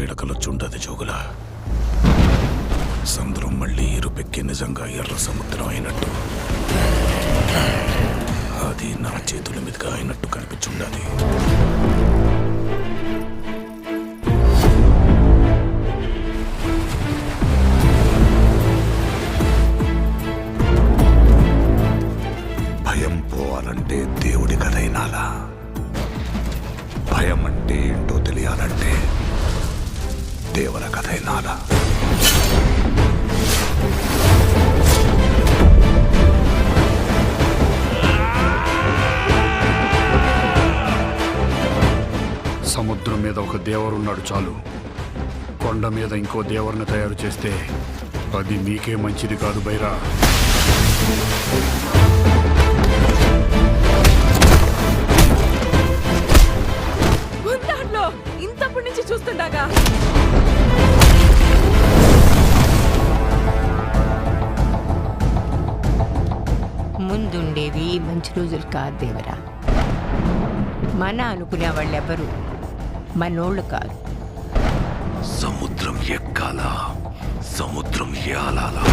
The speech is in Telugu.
పీడకలొచ్చుండదు జోగుల. సముద్రం మళ్ళీ ఇరుపెక్కి నిజంగా ఎర్ర సముద్రం అయినట్టు, అది నా చేతుల మీదుగా అయినట్టు కనిపించుండది. భయం పోవాలంటే దేవుడి కథైనాలా, భయం అంటే ఏంటో తెలియాలంటే దేవుల కథైనాలా. సముద్రం మీద ఒక దేవరున్నాడు చాలు, కొండ మీద ఇంకో దేవరుని తయారు చేస్తే అది మీకే మంచిది కాదు బైరా. ఇంతప్పటి నుంచి చూస్తుండగా ముందుండేవి మంచి రోజులు కాదు దేవరా. మన అనుకునే వాళ్ళెవరు మనోళ్ళు కాదు. సముద్రం ఎక్కాలా, సముద్రం ఏలాలా.